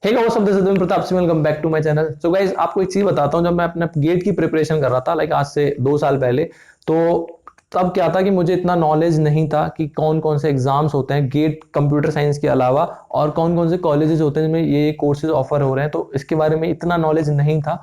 हे guys, सब this is Pratap Singh, welcome back to my channel. So guys, आपको एक चीज बताता हूँ। जब मैं अपने गेट की प्रिपरेशन कर रहा था लाइक आज से 2 साल पहले, तो तब क्या था कि मुझे इतना नॉलेज नहीं था कि कौन कौन से एग्जाम्स होते हैं गेट कंप्यूटर साइंस के अलावा, और कौन कौन से कॉलेजेस होते हैं जिनमें ये कोर्सेज ऑफर हो रहे हैं। तो इसके बारे में इतना नॉलेज नहीं था,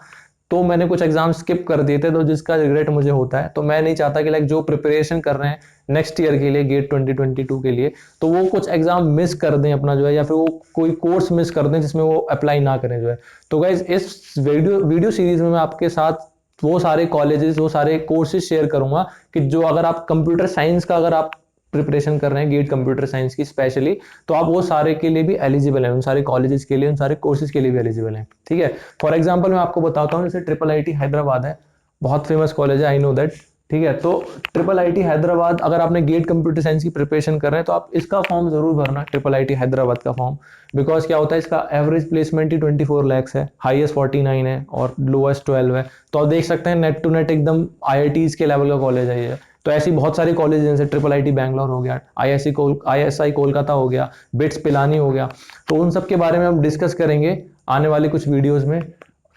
तो मैंने कुछ एग्जाम स्किप कर दिए थे, तो जिसका रिग्रेट मुझे होता है। तो मैं नहीं चाहता कि लाइक जो प्रिपरेशन कर रहे हैं नेक्स्ट ईयर के लिए, गेट 2022 के लिए, तो वो कुछ एग्जाम मिस कर दें अपना जो है, या फिर वो कोई कोर्स मिस कर दें जिसमें वो अप्लाई ना करें जो है। तो गाइज इस वीडियो सीरीज में मैं आपके साथ वो सारे कॉलेजेस, वो सारे कोर्सेज शेयर करूंगा कि जो अगर आप कंप्यूटर साइंस का अगर आप प्रिपरेशन कर रहे हैं, गेट कंप्यूटर साइंस की स्पेशली, तो आप वो सारे के लिए भी एलिजिबल हैं, उन सारे कॉलेजेस के लिए, उन सारे कोर्सेज के लिए भी एलिजिबल हैं। ठीक है। फॉर एग्जाम्पल मैं आपको बताता हूँ, जैसे ट्रिपल आईटी हैदराबाद है, बहुत फेमस कॉलेज है, आई नो दैट। ठीक है। तो ट्रिपल आईटी हैदराबाद, अगर आपने गेट कंप्यूटर साइंस की प्रिपरेशन कर रहे हैं तो आप इसका फॉर्म जरूर भरना, ट्रिपल आईटी हैदराबाद का फॉर्म। बिकॉज क्या होता है, इसका एवरेज प्लेसमेंट ही 24 लैक्स है, हाईएस्ट 49 है और लोएस्ट 12 है। तो आप देख सकते हैं नेट टू नेट एकदम आईआईटीज के लेवल का कॉलेज है ये। तो ऐसी बहुत सारी कॉलेज जैसे ट्रिपल आईटी बैंगलोर हो गया, आईएसआई कोलकाता हो गया, बिट्स पिलानी हो गया। तो उन सब के बारे में हम डिस्कस करेंगे आने वाले कुछ वीडियोस में,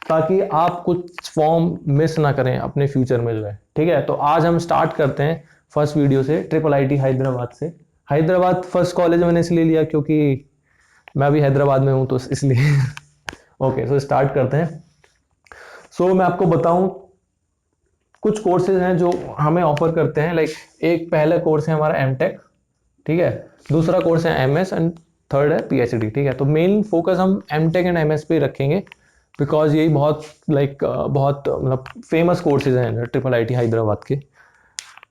ताकि आप कुछ फॉर्म मिस ना करें अपने फ्यूचर में जो है। ठीक है। तो आज हम स्टार्ट करते हैं फर्स्ट वीडियो से, ट्रिपल आईटी हैदराबाद से। हैदराबाद फर्स्ट कॉलेज मैंने इसलिए लिया क्योंकि मैं भी हैदराबाद में हूं, तो इसलिए ओके, सो स्टार्ट करते हैं। सो मैं आपको बताऊं, कुछ कोर्सेज हैं जो हमें ऑफर करते हैं। लाइक एक पहला कोर्स है हमारा एमटेक। ठीक है। दूसरा कोर्स है एमएस एंड थर्ड है पीएचडी। ठीक है। तो मेन फोकस हम एमटेक एंड एमएस पे रखेंगे, बिकॉज यही बहुत बहुत मतलब फेमस कोर्सेज हैं ट्रिपल आईटी हैदराबाद के।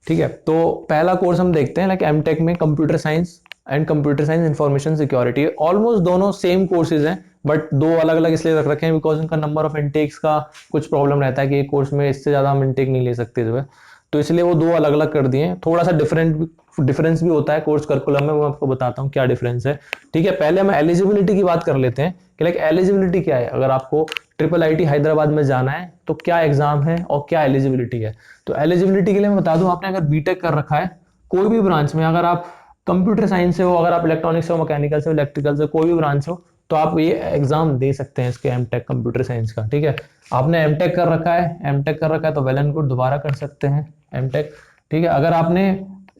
ठीक है। तो पहला कोर्स हम देखते हैं लाइक एमटेक में computer science and computer science information security. Almost दोनों सेम कोर्सेज हैं, बट दो अलग अलग इसलिए रख रखे हैं बिकॉज उनका नंबर ऑफ इनटेक्स का कुछ प्रॉब्लम रहता है कि एक कोर्स में इससे ज़्यादा हम इनटेक नहीं ले सकते जो है। तो इसलिए वो दो अलग अलग कर दिए हैं। थोड़ा सा डिफरेंस भी होता है कोर्स करिकुलम में, वो आपको बताता हूँ क्या डिफरेंस है। ठीक है। पहले हम एलिजिबिलिटी की बात कर लेते हैं कि लाइक एलिजिबिलिटी क्या है। अगर आपको ट्रिपल आईटी हैदराबाद में जाना है तो क्या एग्जाम है और क्या एलिजिबिलिटी है। तो एलिजिबिलिटी के लिए मैं बता दूं, आपने अगर बीटेक कर रखा है कोई भी ब्रांच में, अगर आप कंप्यूटर साइंस से हो, अगर आप इलेक्ट्रॉनिक्स से हो, मैकेनिकल से, इलेक्ट्रिकल से, कोई भी ब्रांच हो, तो आप ये एग्जाम दे सकते हैं इसके, एमटेक कंप्यूटर साइंस का। ठीक है। आपने एमटेक कर रखा है, एमटेक कर रखा है तो वेल एंड गुड, दोबारा कर सकते हैं एमटेक। ठीक है। अगर आपने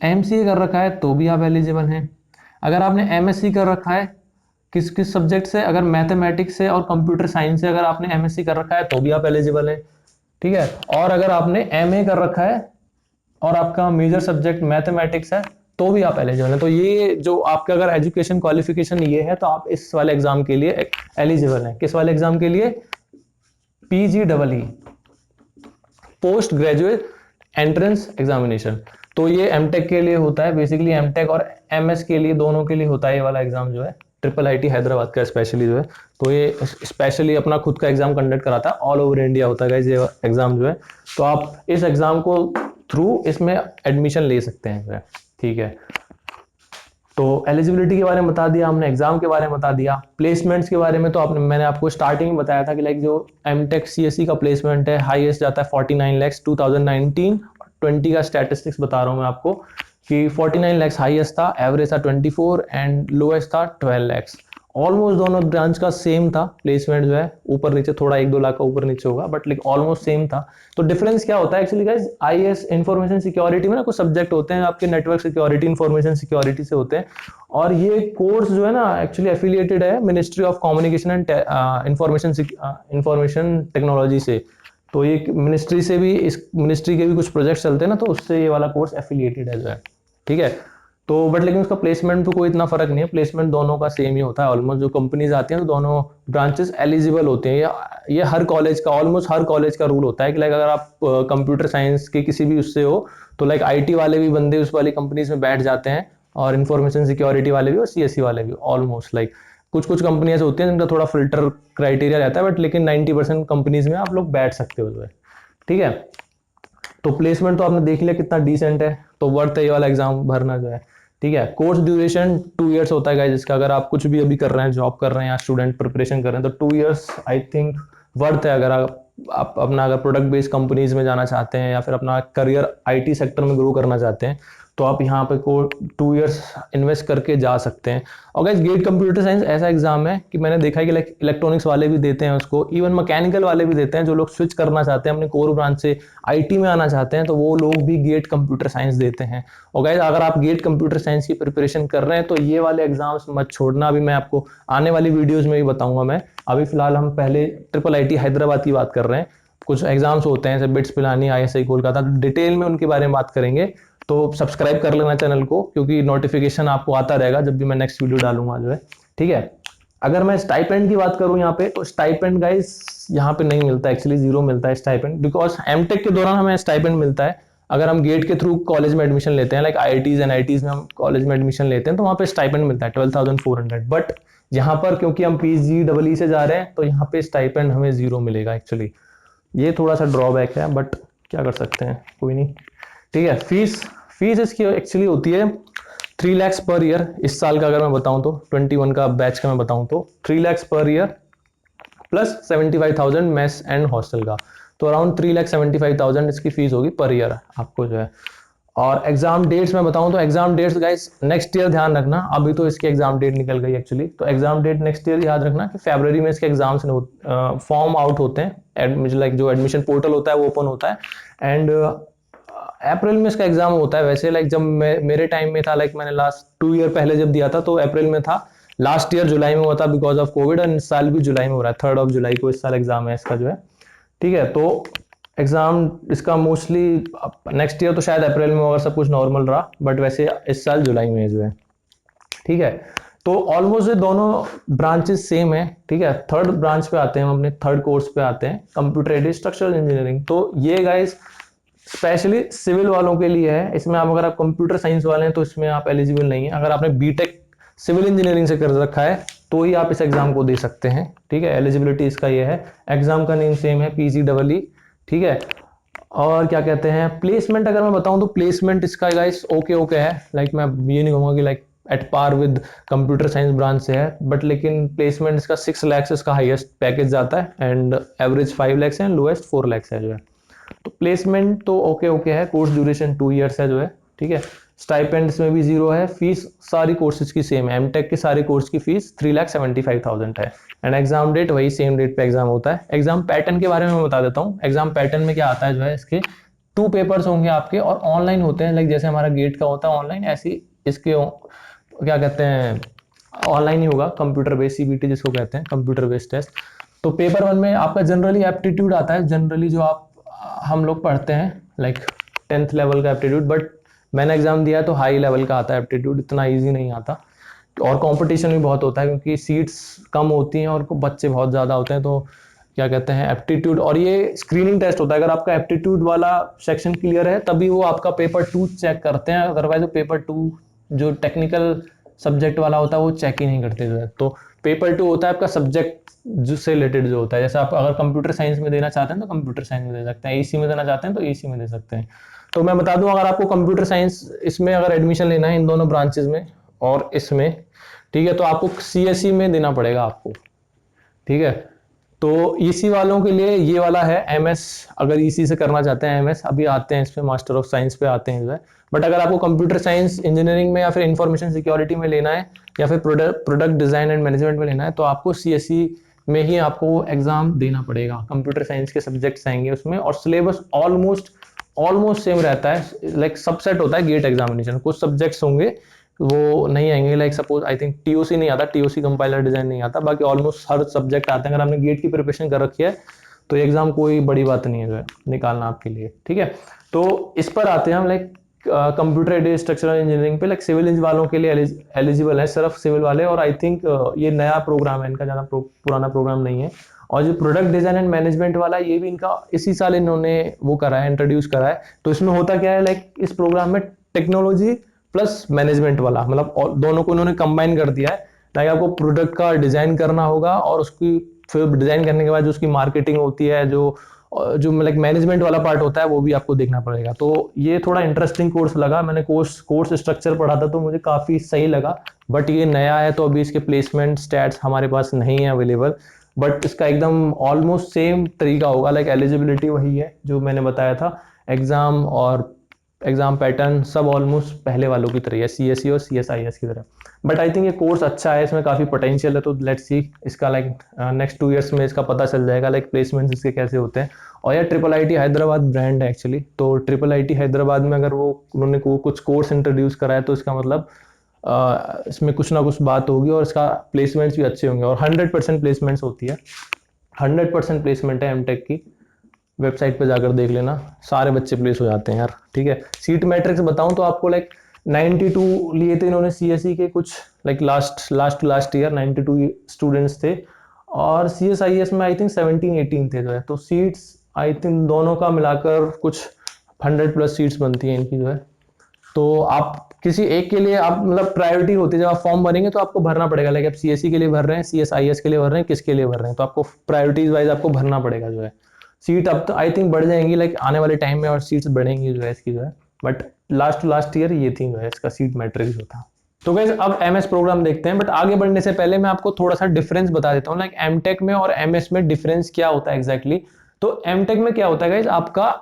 एमसीए कर रखा है तो भी आप एलिजिबल हैं। अगर आपने एमएससी कर रखा है किस किस सब्जेक्ट से, अगर मैथमेटिक्स से और कंप्यूटर साइंस से अगर आपने एमएससी कर रखा है तो भी आप एलिजिबल हैं। ठीक है। और अगर आपने एमए कर रखा है और आपका मेजर सब्जेक्ट मैथमेटिक्स है तो भी आप एलिजिबल हैं। तो ये जो आपका अगर एजुकेशन क्वालिफिकेशन ये है, तो आप इस वाले एग्जाम के लिए एलिजिबल हैं। किस वाले एग्जाम के लिए? पीजीडबलई, पोस्ट ग्रेजुएट एंट्रेंस एग्जामिनेशन। तो ये एमटेक के लिए होता है बेसिकली, एमटेक और एमएस के लिए, दोनों के लिए होता है ये वाला एग्जाम जो है, ट्रिपल आईटी हैदराबाद का स्पेशली जो है। तो ये स्पेशली अपना खुद का एग्जाम कंडक्ट कराता है, ऑल ओवर इंडिया होता है ये एग्जाम जो है। तो आप इस एग्जाम को थ्रू इसमें एडमिशन ले सकते हैं। ठीक है। तो एलिजिबिलिटी के बारे में बता दिया हमने, एग्जाम के बारे में बता दिया। प्लेसमेंट्स के बारे में तो मैंने आपको स्टार्टिंग में बताया था कि लाइक जो एमटेक सीएससी का प्लेसमेंट है हाईएस्ट जाता है 49 लैक्स 2019 20 का स्टैटिस्टिक्स बता रहा हूँ मैं आपको कि 49 लैक्स हाईएस्ट था, एवरेज था 24 एंड लोएस्ट था 12 लैक्स। ऑलमोस्ट दोनों ब्रांच का सेम था प्लेसमेंट जो है, ऊपर नीचे थोड़ा 1-2 लाख का ऊपर नीचे होगा, बट लाइक ऑलमोस्ट सेम था। तो डिफरेंस क्या होता है actually guys, IS information security में ना कुछ सब्जेक्ट होते हैं आपके नेटवर्क सिक्योरिटी, इंफॉर्मेशन सिक्योरिटी से होते हैं। और ये कोर्स जो है ना एक्चुअली एफिलिएटेड है ministry of communication and information technology से। तो ये मिनिस्ट्री से भी, इस मिनिस्ट्री के भी कुछ प्रोजेक्ट चलते हैं ना, तो उससे ये वाला कोर्स एफिलिएटेड है जो है। ठीक है। तो बट लेकिन उसका प्लेसमेंट पे कोई इतना फर्क नहीं है, प्लेसमेंट दोनों का सेम ही होता है ऑलमोस्ट। जो कंपनीज आती हैं तो दोनों ब्रांचेस एलिजिबल होते हैं। ये हर कॉलेज का, ऑलमोस्ट हर कॉलेज का रूल होता है कि लाइक अगर आप कंप्यूटर साइंस के किसी भी उससे हो, तो लाइक आईटी वाले भी बंदे उस वाली कंपनीज में बैठ जाते हैं, और इन्फॉर्मेशन सिक्योरिटी वाले भी और सीएससी वाले भी ऑलमोस्ट। लाइक कुछ कुछ कंपनियां होती हैं जिनका थोड़ा फिल्टर क्राइटेरिया रहता है, बट लेकिन 90% कंपनीज में आप लोग बैठ सकते हो जो है। ठीक है। तो प्लेसमेंट तो आपने देख लिया कितना डिसेंट है, तो वर्थ है ये वाला एग्जाम भरना जो है। ठीक है। कोर्स ड्यूरेशन 2 इयर्स होता है गाइस जिसका, अगर आप कुछ भी अभी कर रहे हैं, जॉब कर रहे हैं या स्टूडेंट प्रिपरेशन कर रहे हैं, तो 2 इयर्स आई थिंक वर्थ है। अगर आप अपना अगर प्रोडक्ट बेस्ड कंपनीज में जाना चाहते हैं या फिर अपना करियर आईटी सेक्टर में ग्रो करना चाहते हैं, तो आप यहाँ पे को 2 इयर्स इन्वेस्ट करके जा सकते हैं। और गाइस गेट कंप्यूटर साइंस ऐसा एग्जाम है कि मैंने देखा है कि लाइक इलेक्ट्रॉनिक्स वाले भी देते हैं उसको, इवन मैकेनिकल वाले भी देते हैं। जो लोग स्विच करना चाहते हैं अपने कोर ब्रांच से आईटी में आना चाहते हैं तो वो लोग भी गेट कंप्यूटर साइंस देते हैं। और गाइस अगर आप गेट कंप्यूटर साइंस की प्रिपरेशन कर रहे हैं तो ये वाले एग्जाम्स मत छोड़ना। अभी मैं आपको आने वाली वीडियोज में भी बताऊंगा। मैं अभी फिलहाल हम पहले ट्रिपल आईटी हैदराबाद की बात कर रहे हैं। कुछ एग्जाम्स होते हैं जैसे bits Pilani, ISI Kolkata, detail में उनके बारे में बात करेंगे। तो सब्सक्राइब कर लेना चैनल को, क्योंकि नोटिफिकेशन आपको आता रहेगा जब भी मैं नेक्स्ट वीडियो डालूंगा जो है, ठीक है। अगर मैं स्टाइपेंड की बात करूं यहाँ पे, तो स्टाइपेंड गाइस यहाँ पे नहीं मिलता, एक्चुअली 0 मिलता है स्टाइपेंड, बिकॉज एमटेक के दौरान हमें स्टाइपेंड मिलता है। अगर हम गेट के थ्रू कॉलेज में एडमिशन लेते हैं, लाइक आईआईटीज एनआईटीज में हम कॉलेज में एडमिशन लेते हैं, तो वहाँ पे स्टाइपेंड मिलता है 12,400। बट यहाँ पर क्योंकि हम पीजीडब्ल्यू से जा रहे हैं तो यहाँ पे स्टाइपेंड हमें 0 मिलेगा एक्चुअली। ये थोड़ा सा ड्रॉबैक है, बट क्या कर सकते हैं, कोई नहीं, ठीक है। फीस इसकी एक्चुअली होती है 3 lakhs पर ईयर। इस साल का अगर मैं बताऊं तो 21 का बैच का मैं बताऊं तो 3 lakhs per year plus 75,000 mess and hostel का, तो अराउंड 3,75,000 इसकी फीस होगी पर ईयर आपको जो है। और एग्जाम डेट्स में बताऊं तो exam dates guys next year ध्यान रखना। अभी तो इसकी एग्जाम डेट निकल गई एक्चुअली, तो एग्जाम डेट नेक्स्ट ईयर याद रखना कि फरवरी में इसके एग्जाम्स फॉर्म आउट होते हैं, लाइक जो एडमिशन पोर्टल होता है वो ओपन होता है, एंड अप्रैल में इसका एग्जाम होता है। वैसे लाइक जब मेरे टाइम में था, लाइक मैंने लास्ट 2 ईयर पहले जब दिया था तो अप्रैल में था। लास्ट ईयर जुलाई में हुआ था बिकॉज ऑफ कोविड, और इस साल भी जुलाई में हो रहा है, 3rd जुलाई को इस साल एग्जाम है इसका जो है, ठीक है। तो एग्जाम इसका मोस्टली नेक्स्ट ईयर तो शायद अप्रैल में अगर सब कुछ नॉर्मल रहा, बट वैसे इस साल जुलाई में जो है, ठीक है। तो ऑलमोस्ट ये दोनों ब्रांचेस सेम है, ठीक है। 3rd ब्रांच पे आते हैं हम, अपने 3rd कोर्स पे आते हैं, कंप्यूटर एडेड स्ट्रक्चरल इंजीनियरिंग। तो ये गाइस स्पेशली सिविल वालों के लिए है। इसमें आप अगर आप कंप्यूटर साइंस वाले हैं तो इसमें आप एलिजिबल नहीं है। अगर आपने बीटेक सिविल इंजीनियरिंग से कर रखा है तो ही आप इस एग्जाम को दे सकते हैं, ठीक है। एलिजिबिलिटी इसका ये है। एग्जाम का नेम सेम है, पीजीडब्ल्यू, ठीक है। और क्या कहते हैं, प्लेसमेंट अगर मैं बताऊं तो प्लेसमेंट इसका गाइस ओके है। लाइक मैं ये नहीं कहूंगा कि like at par with computer science branch से है, बट लेकिन प्लेसमेंट इसका 6 lakhs इसका हाईएस्ट पैकेज जाता है, एंड एवरेज 5 lakhs है, लोएस्ट 4 lakhs है जो है। तो प्लेसमेंट तो ओके है। कोर्स ड्यूरेशन 2 इयर्स है जो है, ठीक है। स्टाइपेंड्स में भी 0 है। फीस सारी कोर्सेज की सेम है, एमटेक के सारे कोर्स की फीस 3,75,000 है, एंड एग्जाम डेट वही सेम डेट पे एग्जाम होता है। एग्जाम पैटर्न के बारे में मैं बता देता हूँ। एग्जाम पैटर्न में क्या आता है जो है, इसके 2 पेपर्स होंगे आपके, और ऑनलाइन होते हैं, लाइक जैसे हमारा गेट का होता है ऑनलाइन, ऐसी इसके क्या कहते हैं, ऑनलाइन ही होगा, कंप्यूटर बेस्ड सीबीटी जिसको कहते हैं, कंप्यूटर बेस्ड टेस्ट। तो पेपर 1 में आपका जनरली एप्टीट्यूड आता है, जनरली जो आप हम लोग पढ़ते हैं, लाइक 10th लेवल का एप्टीट्यूड, बट मैंने एग्जाम दिया तो हाई लेवल का आता है एप्टीट्यूड, इतना इजी नहीं आता। और कंपटीशन भी बहुत होता है क्योंकि सीट्स कम होती हैं और बच्चे बहुत ज़्यादा होते हैं। तो क्या कहते हैं, एप्टीट्यूड, और ये स्क्रीनिंग टेस्ट होता है। अगर आपका एप्टीट्यूड वाला सेक्शन क्लियर है तभी वो आपका पेपर 2 चेक करते हैं, अदरवाइज वो पेपर 2 जो टेक्निकल सब्जेक्ट वाला होता है वो चेक ही नहीं करते जो है। तो पेपर 2 होता है आपका सब्जेक्ट जिससे रिलेटेड जो होता है। जैसे आप अगर कंप्यूटर साइंस में देना चाहते हैं तो कंप्यूटर साइंस में दे सकते हैं, ईसी में देना चाहते हैं तो ईसी में दे सकते हैं। तो मैं बता दूं, अगर आपको कंप्यूटर साइंस इसमें अगर एडमिशन लेना है इन दोनों ब्रांचेस में और इसमें, ठीक है, तो आपको सीएसई में देना पड़ेगा आपको, ठीक है। तो ईसी वालों के लिए ये वाला है एमएस, अगर ईसी से करना चाहते हैं एमएस, अभी आते हैं इस पे, मास्टर ऑफ साइंस पे आते हैं जो है। बट अगर आपको कंप्यूटर साइंस इंजीनियरिंग में या फिर इंफॉर्मेशन सिक्योरिटी में लेना है या फिर प्रोडक्ट डिजाइन एंड मैनेजमेंट में लेना है तो आपको सीएसई में ही आपको एग्जाम देना पड़ेगा। कंप्यूटर साइंस के सब्जेक्ट्स आएंगे उसमें, और सिलेबस ऑलमोस्ट सेम रहता है। लाइक सबसेट होता है गेट एग्जामिनेशन, कुछ सब्जेक्ट्स होंगे वो नहीं आएंगे, like suppose I think TOC नहीं आता, टीओसी कंपाइलर डिजाइन नहीं आता, बाकी ऑलमोस्ट हर सब्जेक्ट आते हैं। अगर आपने गेट की प्रिपरेशन कर रखी है तो एग्जाम कोई बड़ी बात नहीं है जो है निकालना आपके लिए, ठीक है। तो इस पर आते हैं हम, like computer aided structural engineering पे, लाइक सिविल इंजीनियर वालों के लिए एलिजिबल है सिर्फ सिविल वाले, और आई थिंक ये नया प्रोग्राम है इनका, ज़्यादा पुराना प्रोग्राम नहीं है। और जो प्रोडक्ट डिजाइन एंड मैनेजमेंट वाला, ये भी इनका इसी साल इन्होंने वो करा है, इंट्रोड्यूस करा है। तो इसमें होता क्या है, लाइक इस प्रोग्राम में टेक्नोलॉजी प्लस मैनेजमेंट वाला, मतलब दोनों को इन्होंने कंबाइन कर दिया है। लाइक आपको प्रोडक्ट का डिजाइन करना होगा, और उसकी फिर डिजाइन करने के बाद जो उसकी मार्केटिंग होती है, जो लाइक मैनेजमेंट वाला पार्ट होता है, वो भी आपको देखना पड़ेगा। तो ये थोड़ा इंटरेस्टिंग कोर्स लगा, मैंने कोर्स स्ट्रक्चर पढ़ा था तो मुझे काफी सही लगा। बट ये नया है तो अभी इसके प्लेसमेंट स्टैट्स हमारे पास नहीं है अवेलेबल, बट इसका एकदम ऑलमोस्ट सेम तरीका होगा, लाइक एलिजिबिलिटी वही है जो मैंने बताया था। एग्जाम और एग्जाम पैटर्न सब ऑलमोस्ट पहले वालों की तरह है, CSE और CSIS की तरह। बट आई थिंक ये कोर्स अच्छा है, इसमें काफ़ी पोटेंशियल है, तो लेट्स सी इसका लाइक नेक्स्ट 2 इयर्स में इसका पता चल जाएगा लाइक प्लेसमेंट्स इसके कैसे होते हैं। और यार IIIT हैदराबाद ब्रांड है एक्चुअली, तो IIIT हैदराबाद में अगर वो उन्होंने कुछ कोर्स इंट्रोड्यूस करा है तो इसका मतलब इसमें कुछ ना कुछ बात होगी और इसका प्लेसमेंट्स भी अच्छे होंगे। और 100% प्लेसमेंट्स होती है, 100% प्लेसमेंट है एमटेक की। वेबसाइट पे जाकर देख लेना, सारे बच्चे प्लेस हो जाते हैं यार, ठीक है। सीट मैट्रिक्स बताऊं तो आपको लाइक 92 लिए थे इन्होंने CSE के कुछ, लाइक लास्ट ईयर 92 स्टूडेंट्स थे। और CSIS में आई थिंक 17-18 थे जो है। तो सीट्स आई थिंक दोनों का मिलाकर कुछ 100+ सीट्स बनती हैं इनकी जो है। तो आप किसी एक के लिए आप मतलब प्रायोरिटी होती है, जब आप फॉर्म भरेंगे तो आपको भरना पड़ेगा, लाइक आप CSE के लिए भर रहे हैं, CSIS के लिए भर रहे हैं, किसके लिए भर रहे हैं, तो आपको प्रायोरिटीज वाइज आपको भरना पड़ेगा जो है। सीट अब तो आई थिंक बढ़ जाएंगी लाइक आने वाले टाइम में, और सीट्स बढ़ेंगी जो है इसकी जो है। बट लास्ट ईयर ये थी जो है इसका सीट मैट्रिक्स जो था। तो गाइस अब MS प्रोग्राम देखते हैं, बट आगे बढ़ने से पहले मैं आपको थोड़ा सा डिफरेंस बता देता हूँ, लाइक एमटेक में और MS में डिफरेंस क्या होता है एग्जैक्टली। तो एमटेक में क्या होता है गाइस, आपका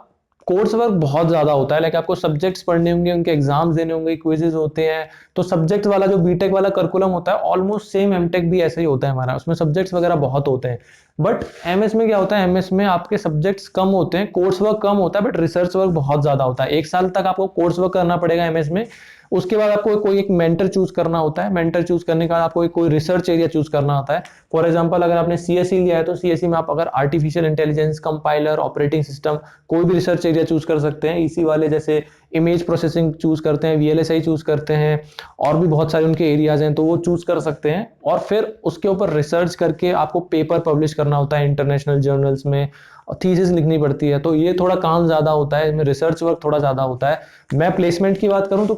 कोर्स वर्क बहुत ज्यादा होता है, लाइक आपको सब्जेक्ट्स पढ़ने होंगे, उनके एग्जाम्स देने होंगे, क्विजेज होते हैं। तो सब्जेक्ट वाला जो बीटेक वाला करिकुलम होता है ऑलमोस्ट सेम एमटेक भी ऐसा ही होता है हमारा, उसमें सब्जेक्ट्स वगैरह बहुत होते हैं। बट MS में क्या होता है, MS में आपके सब्जेक्ट्स कम होते हैं, कोर्स वर्क कम होता है, बट रिसर्च वर्क बहुत ज्यादा होता है। 1 साल तक आपको कोर्स वर्क करना पड़ेगा MS में, उसके बाद आपको कोई एक मेंटर चूज करना होता है, मेंटर चूज करने के बाद आपको कोई रिसर्च एरिया चूज करना होता है। फॉर एग्जांपल अगर आपने CSE लिया है तो CSE में आप अगर artificial intelligence, compiler, operating system, कोई भी रिसर्च एरिया चूज कर सकते हैं। इसी वाले जैसे इमेज प्रोसेसिंग चूज करते हैं, VLSI चूज करते हैं, और भी बहुत सारे उनके एरियाज हैं, तो वो चूज कर सकते हैं। और फिर उसके ऊपर रिसर्च करके आपको पेपर पब्लिश करना होता है इंटरनेशनल जर्नल्स में, थीसिस लिखनी पड़ती है। तो ये थोड़ा काम ज्यादा होता है, इसमें रिसर्च वर्क थोड़ा ज्यादा होता है। मैं प्लेसमेंट की बात करूं तो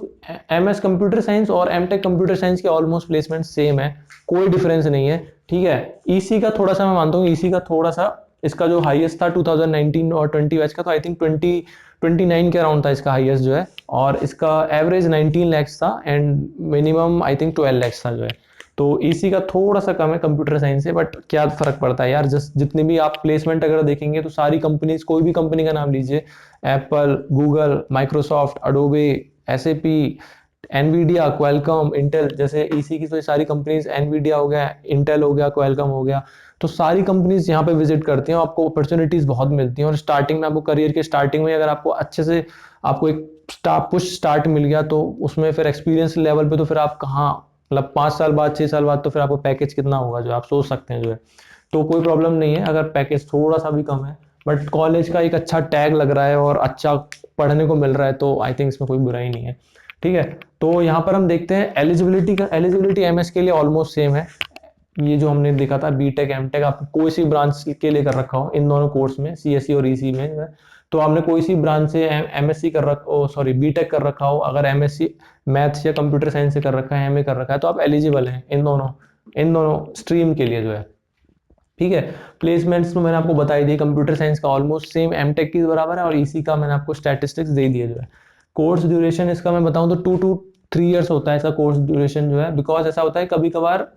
MS कंप्यूटर साइंस और MTech कंप्यूटर साइंस के ऑलमोस्ट प्लेसमेंट सेम है, कोई डिफरेंस नहीं है, ठीक है। EC का थोड़ा सा मैं मानता हूँ, EC का थोड़ा सा, इसका जो हाईएस्ट था 2019 और 20 बैच का, तो आई थिंक 29 के अराउंड था इसका हाईएस्ट जो है। और इसका एवरेज 19 लैक्स था and minimum I think 12 lakhs था जो है। तो EC का थोड़ा सा कम है कंप्यूटर साइंस से, बट क्या फर्क पड़ता है यार, जस्ट जितने भी आप प्लेसमेंट अगर देखेंगे तो सारी कंपनीज, कोई भी कंपनी का नाम लीजिए, Apple, Google, Microsoft, Adobe, SAP, Nvidia, Qualcomm, Intel, जैसे EC की तो सारी कंपनीज, एनवीडिया हो गया, इंटेल हो गया, क्वालकॉम हो गया, तो सारी कंपनीज यहाँ पे विजिट करती हैं, आपको अपॉर्चुनिटीज बहुत मिलती हैं। और स्टार्टिंग में आपको करियर के स्टार्टिंग में अगर आपको अच्छे से आपको एक पुश स्टार्ट मिल गया तो उसमें फिर एक्सपीरियंस लेवल पे तो फिर आप कहाँ, मतलब 5 साल बाद, 6 साल बाद तो फिर आपको पैकेज कितना होगा जो आप सोच सकते हैं जो है। तो कोई प्रॉब्लम नहीं है अगर पैकेज थोड़ा सा भी कम है, बट कॉलेज का एक अच्छा टैग लग रहा है और अच्छा पढ़ने को मिल रहा है, तो आई थिंक इसमें कोई बुराई नहीं है, ठीक है। तो यहाँ पर हम देखते हैं एलिजिबिलिटी MS के लिए ऑलमोस्ट सेम है। ये जो हमने देखा था बीटेक एमटेक, आप कोई सी ब्रांच के लिए कर रखा हो इन दोनों कोर्स में, CSE और EC में जो है, तो आपने कोई सी ब्रांच से MSc कर रखा, सॉरी बीटेक कर रखा हो, अगर MSc मैथ्स या कंप्यूटर साइंस से कर रखा है, MA कर रखा है, तो आप एलिजिबल हैं इन दोनों स्ट्रीम के लिए जो है, ठीक है। प्लेसमेंट्स में मैंने आपको बताई दी, कंप्यूटर साइंस का ऑलमोस्ट सेम एमटेक की बराबर है, और EC का मैंने आपको स्टैटिस्टिक्स दे दिया जो है। कोर्स ड्यूरेशन इसका मैं बताऊं तो 2 to 3 years होता है इसका कोर्स ड्यूरेशन जो है। बिकॉज ऐसा होता है कभी कभार,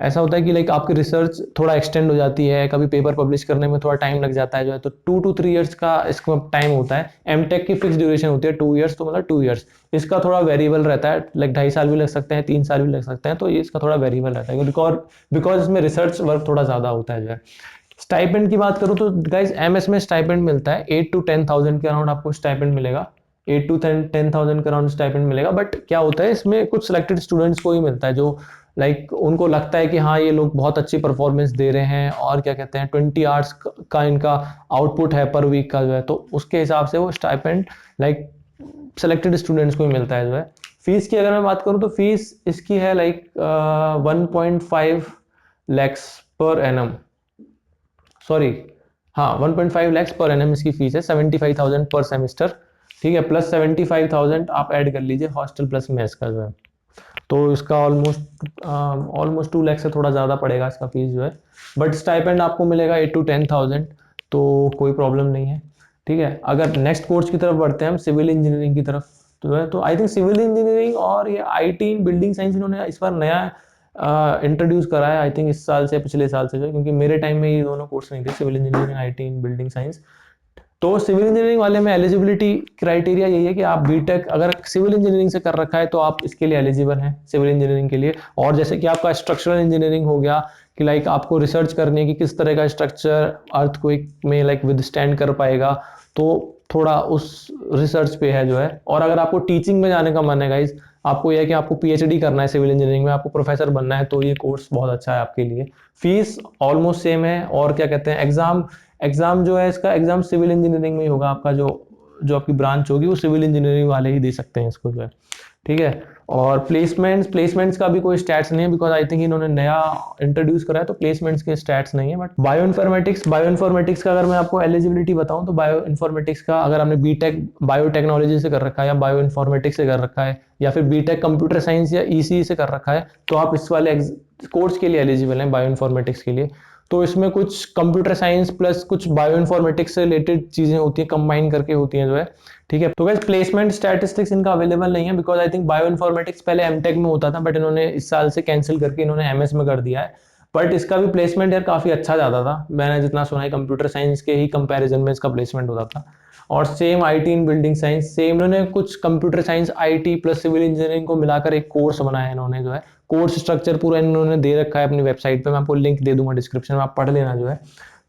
ऐसा होता है कि लाइक आपकी रिसर्च थोड़ा एक्सटेंड हो जाती है, कभी पेपर पब्लिश करने में थोड़ा टाइम लग जाता है जो है, तो 2 to 3 years का इसका टाइम होता है। एमटेक की फिक्स ड्यूरेशन होती है 2 years, तो मतलब 2 years। इसका थोड़ा वेरिएबल रहता है, लाइक 2.5 साल भी लग सकते हैं, 3 साल भी लग सकते हैं, तो ये इसका थोड़ा वेरिएबल रहता है बिकॉज इसमें रिसर्च वर्क थोड़ा ज्यादा होता है जो है। स्टाइपेंड की बात करूं तो गाइज MS में स्टाइपेंड मिलता है 8 to 10 thousand के अराउंड, आपको स्टाइपेंड मिलेगा 8 to 10 thousand के अराउंड स्टाइपेंड मिलेगा। बट क्या होता है इसमें कुछ सिलेक्टेड स्टूडेंट्स को ही मिलता है, जो लाइक उनको लगता है कि हाँ ये लोग बहुत अच्छी परफॉर्मेंस दे रहे हैं, और क्या कहते हैं 20 आवर्स का इनका आउटपुट है पर वीक का जो है, तो उसके हिसाब से वो स्टाइपेंड लाइक सेलेक्टेड स्टूडेंट्स को ही मिलता है जो है। फीस की अगर मैं बात करूं तो फीस इसकी है like 1.5 lakhs per annum, sorry, हाँ 1.5 lakhs पर एनम इसकी फीस है, 75,000 पर सेमेस्टर, ठीक है। प्लस 75,000 आप ऐड कर लीजिए हॉस्टल प्लस मेस का जो है, तो इसका ऑलमोस्ट 2 लाख से थोड़ा ज़्यादा पड़ेगा इसका फीस जो है। बट स्टाइपेंड आपको मिलेगा 8 to 10 thousand, तो कोई प्रॉब्लम नहीं है, ठीक है। अगर नेक्स्ट कोर्स की तरफ बढ़ते हैं हम, सिविल इंजीनियरिंग की तरफ, तो है तो आई थिंक सिविल इंजीनियरिंग और ये IT इन बिल्डिंग साइंस इन्होंने इस बार नया इंट्रोड्यूस करा है, आई थिंक इस साल से पिछले साल से जो, क्योंकि मेरे टाइम में ये दोनों कोर्स नहीं थे, civil engineering IT in building science. तो सिविल इंजीनियरिंग वाले में एलिजिबिलिटी क्राइटेरिया यही है कि आप बीटेक अगर सिविल इंजीनियरिंग से कर रखा है तो आप इसके लिए एलिजिबल हैं सिविल इंजीनियरिंग के लिए। और जैसे कि आपका स्ट्रक्चरल इंजीनियरिंग हो गया कि लाइक आपको रिसर्च करनी है कि किस तरह का स्ट्रक्चर अर्थक्वेक में लाइक विदस्टैंड कर पाएगा, तो थोड़ा उस रिसर्च पे है जो है। और अगर आपको टीचिंग में जाने का मन है गाइज, आपको यह है कि आपको पीएचडी करना है सिविल इंजीनियरिंग में, आपको प्रोफेसर बनना है, तो ये कोर्स बहुत अच्छा है आपके लिए। फीस ऑलमोस्ट सेम है। और क्या कहते हैं, एग्जाम एग्जाम जो है इसका एग्जाम सिविल इंजीनियरिंग में ही होगा। आपका जो जो आपकी ब्रांच होगी वो सिविल इंजीनियरिंग वाले ही दे सकते हैं इसको जो है, ठीक है। और प्लेसमेंट्स का भी कोई स्टैट्स नहीं है, बिकॉज आई थिंक इन्होंने नया इंट्रोड्यूस करा है, तो प्लेसमेंट्स के स्टैट्स नहीं है। बट बायोइन्फॉर्मेटिक्स का अगर मैं आपको एलिजिबिलिटी बताऊं तो बायोइन्फॉर्मेटिक्स का अगर आपने बीटेक बायोटेक्नोलॉजी से कर रखा है या बायोइन्फॉर्मेटिक्स से कर रखा है या फिर बीटेक कंप्यूटर साइंस या ईसी से कर रखा है, तो आप इस वाले कोर्स के लिए एलिजिबल हैं बायोइन्फॉर्मेटिक्स के लिए। तो इसमें कुछ कंप्यूटर साइंस प्लस कुछ बायोइन्फॉर्मेटिक्स से रिलेटेड चीजें होती हैं, कंबाइन करके होती हैं जो है, ठीक है। तो गाइस प्लेसमेंट स्टैटिस्टिक्स इनका अवेलेबल नहीं है, बिकॉज आई थिंक बायोइन्फॉर्मेटिक्स पहले एमटेक में होता था, बट इन्होंने इस साल से कैंसिल करके इन्होंने एमएस में कर दिया है। बट इसका भी प्लेसमेंट यार काफी अच्छा जाता था, मैंने जितना सुना है कंप्यूटर साइंस के ही कंपैरिजन में इसका प्लेसमेंट होता था। और same IT in building science, same इन्होंने कुछ computer science IT plus civil engineering को मिलाकर एक कोर्स बनाया है इन्होंने जो है। कोर्स स्ट्रक्चर पूरा इन्होंने दे रखा है अपनी वेबसाइट पे, मैं आपको लिंक दे दूंगा डिस्क्रिप्शन में, आप पढ़ लेना जो है।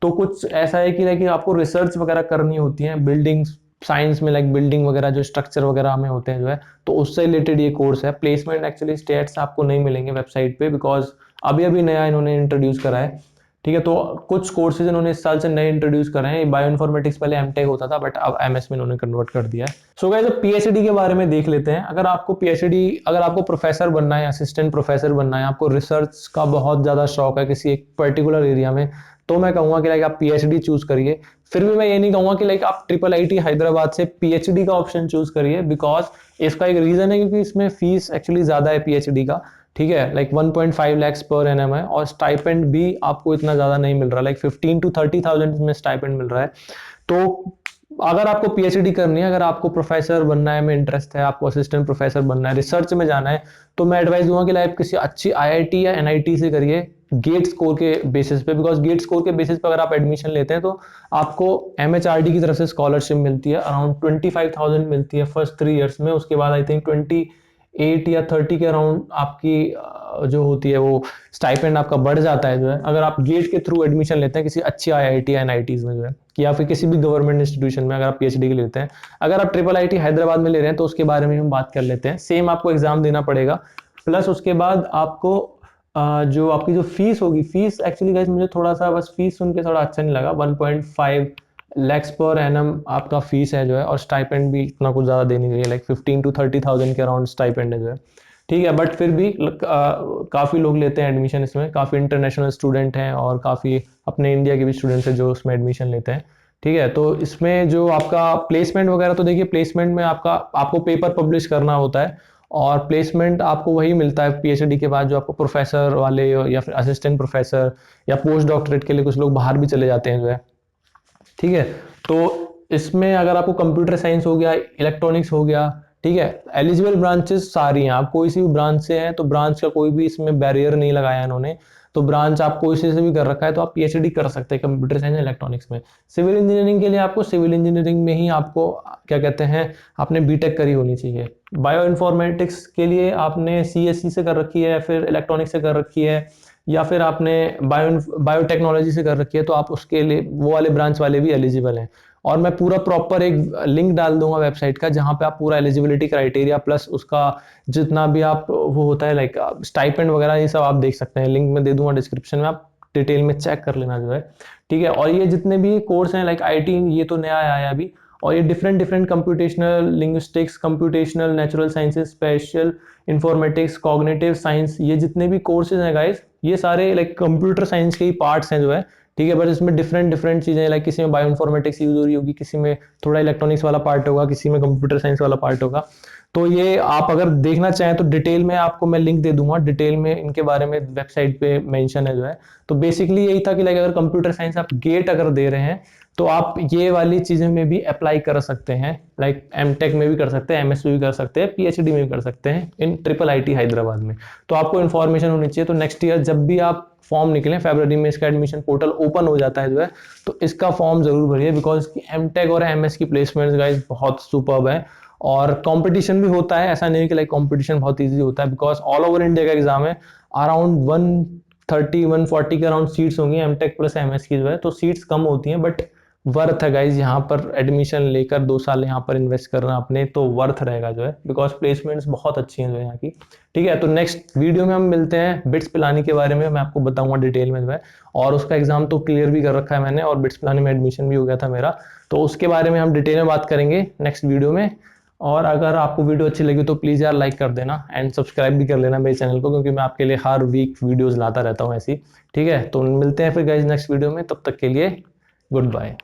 तो कुछ ऐसा है कि आपको रिसर्च वगैरह करनी होती है बिल्डिंग साइंस में, लाइक बिल्डिंग वगैरह जो स्ट्रक्चर वगैरह में होते हैं जो है, तो उससे रिलेटेड ये कोर्स है। प्लेसमेंट एक्चुअली स्टेट्स आपको नहीं मिलेंगे वेबसाइट पे, बिकॉज अभी अभी नया इन्होंने इंट्रोड्यूस करा है, ठीक है। तो कुछ कोर्सेज इन्होंने इस साल से नए इंट्रोड्यूस करे हैं। बायोइन्फॉर्मेटिक्स पहले एमटेक होता था, बट अब एमएस में इन्होंने कन्वर्ट कर दिया है। सो गाइस अब पीएचडी के बारे में देख लेते हैं। अगर आपको प्रोफेसर बनना है, असिस्टेंट प्रोफेसर बनना है, आपको रिसर्च का बहुत ज्यादा शौक है किसी एक पर्टिकुलर एरिया में, तो मैं कहूंगा कि लाइक आप पीएचडी चूज करिए। फिर भी मैं ये नहीं कहूंगा कि लाइक आप ट्रिपल आईटी हैदराबाद से पीएचडी का ऑप्शन चूज करिए, बिकॉज इसका एक रीजन है क्योंकि इसमें फीस एक्चुअली ज्यादा है पीएचडी का, ठीक है। लाइक 1.5 लाख पर एनएम है, और स्टाइपेंड भी आपको इतना ज्यादा नहीं मिल रहा, लाइक 15 to 30,000 इसमें स्टाइपेंड मिल रहा है। तो अगर आपको पीएचडी करनी है, अगर आपको प्रोफेसर बनना है में इंटरेस्ट है, आपको असिस्टेंट प्रोफेसर बनना है, रिसर्च में जाना है, तो मैं एडवाइस दूंगा कि लाइक किसी अच्छी आईआईटी या एनआईटी से करिए गेट स्कोर के बेसिस पे, बिकॉज गेट स्कोर के बेसिस पे अगर आप एडमिशन लेते हैं तो आपको एमएचआरडी की तरफ से स्कॉलरशिप मिलती है, अराउंड 25,000 मिलती है फर्स्ट 3 ईयर्स में। उसके बाद आई थिंक 28 या 30 के अराउंड आपकी जो होती है वो स्टाइपेंड आपका बढ़ जाता है जो है, अगर आप गेट के थ्रू एडमिशन लेते हैं किसी अच्छी आईआईटी या एनआईटीज में जो है, या फिर किसी भी गवर्नमेंट इंस्टीट्यूशन में अगर आप पीएचडी के लेते हैं। अगर आप ट्रिपल आईटी हैदराबाद में ले रहे हैं तो उसके बारे में हम बात कर लेते हैं। सेम आपको एग्जाम देना पड़ेगा, प्लस उसके बाद आपको जो आपकी जो फीस होगी, फीस एक्चुअली गाइस मुझे थोड़ा सा बस फीस सुन के थोड़ा अच्छा नहीं लगा। 1.5 लैक्स पर एनम आपका फीस है जो है, और स्टाइपेंड भी इतना कुछ ज़्यादा देनी चाहिए, लाइक 15 to 30,000 के अराउंड स्टाइपेंड है जो है, ठीक है। बट फिर भी काफ़ी लोग लेते हैं एडमिशन इसमें, काफ़ी इंटरनेशनल स्टूडेंट हैं और काफ़ी अपने इंडिया के भी स्टूडेंट्स हैं जो उसमें एडमिशन लेते हैं, ठीक है। तो इसमें जो आपका प्लेसमेंट वगैरह, तो देखिए प्लेसमेंट में आपको पेपर पब्लिश करना होता है, और प्लेसमेंट आपको वही मिलता है पीएचडी के बाद जो आपको प्रोफेसर वाले या फिर असिस्टेंट प्रोफेसर या पोस्ट डॉक्टरेट के लिए कुछ लोग बाहर भी चले जाते हैं जो है, ठीक है। तो इसमें अगर आपको कंप्यूटर साइंस हो गया, इलेक्ट्रॉनिक्स हो गया, ठीक है, एलिजिबल ब्रांचेस सारी हैं। आप कोई सी भी ब्रांच से हैं तो ब्रांच का कोई भी इसमें बैरियर नहीं लगाया इन्होंने, तो ब्रांच आप कोई से भी कर रखा है तो आप पीएचडी कर सकते हैं कंप्यूटर साइंस इलेक्ट्रॉनिक्स में। सिविल इंजीनियरिंग के लिए आपको सिविल इंजीनियरिंग में ही आपको क्या कहते हैं, आपने बीटेक करी होनी चाहिए। बायो इन्फॉर्मेटिक्स के लिए आपने सीएससी से कर रखी है, फिर इलेक्ट्रॉनिक्स से कर रखी है, या फिर आपने बायोटेक्नोलॉजी से कर रखी है, तो आप उसके लिए वो वाले ब्रांच वाले भी एलिजिबल हैं। और मैं पूरा प्रॉपर एक लिंक डाल दूंगा वेबसाइट का, जहां पे आप पूरा एलिजिबिलिटी क्राइटेरिया प्लस उसका जितना भी आप वो होता है लाइक स्टाइपेंड वगैरह, ये सब आप देख सकते हैं। लिंक में दे दूंगा डिस्क्रिप्शन में, आप डिटेल में चेक कर लेना जो है, ठीक है। और ये जितने भी कोर्स हैं लाइक आईटी, ये तो नया आया है अभी, और ये different computational linguistics, computational natural sciences, special informatics, cognitive science, ये जितने भी कोर्सेज हैं गाइस, ये सारे लाइक कंप्यूटर साइंस के ही पार्ट्स हैं जो है, ठीक है। बट इसमें डिफरेंट चीजें, लाइक किसी में बायो इन्फॉर्मेटिक्स यूज हो रही होगी, किसी में थोड़ा इलेक्ट्रॉनिक्स वाला पार्ट होगा, किसी में कंप्यूटर साइंस वाला पार्ट होगा। तो ये आप अगर देखना चाहें तो डिटेल में आपको मैं लिंक दे दूंगा, डिटेल में इनके बारे में वेबसाइट पे मेंशन है जो है। तो बेसिकली यही था कि लाइक अगर कंप्यूटर साइंस आप गेट अगर दे रहे हैं तो आप ये वाली चीजें में भी अप्लाई कर सकते हैं, लाइक एमटेक में भी कर सकते हैं, एमएस में भी कर सकते हैं, पीएचडी में भी कर सकते हैं इन ट्रिपल आईटी हैदराबाद में। तो आपको इन्फॉर्मेशन होनी चाहिए। तो नेक्स्ट ईयर जब भी आप फॉर्म निकले, फरवरी में इसका एडमिशन पोर्टल ओपन हो जाता है जो है, तो इसका फॉर्म जरूर भरिए, बिकॉज एमटेक और एमएस की प्लेसमेंट्स गाइस बहुत सुपर्ब है। और कंपटीशन भी होता है, ऐसा नहीं कि लाइक कंपटीशन बहुत इजी होता है, बिकॉज ऑल ओवर इंडिया का एग्जाम है। अराउंड 130 140 के अराउंड सीट्स होंगी एमटेक प्लस एमएस की जो है, तो सीट्स कम होती हैं, बट वर्थ है गाइज यहाँ पर एडमिशन लेकर 2 साल यहाँ पर इन्वेस्ट करना अपने, तो वर्थ रहेगा जो है, बिकॉज प्लेसमेंट्स बहुत अच्छी हैं जो है यहाँ की। ठीक है, तो नेक्स्ट वीडियो में हम मिलते हैं बिट्स पिलानी के बारे में, मैं आपको बताऊंगा डिटेल में जो है। और उसका एग्जाम तो क्लियर भी कर रखा है मैंने, और बिट्स पिलानी में एडमिशन भी हो गया था मेरा, तो उसके बारे में हम डिटेल में बात करेंगे नेक्स्ट वीडियो में। और अगर आपको वीडियो अच्छी लगी तो प्लीज़ यार लाइक कर देना एंड सब्सक्राइब भी कर लेना मेरे चैनल को, क्योंकि मैं आपके लिए हर वीक वीडियोस लाता रहता हूँ ऐसी। ठीक है, तो मिलते हैं फिर गाइज नेक्स्ट वीडियो में, तब तक के लिए गुड बाय।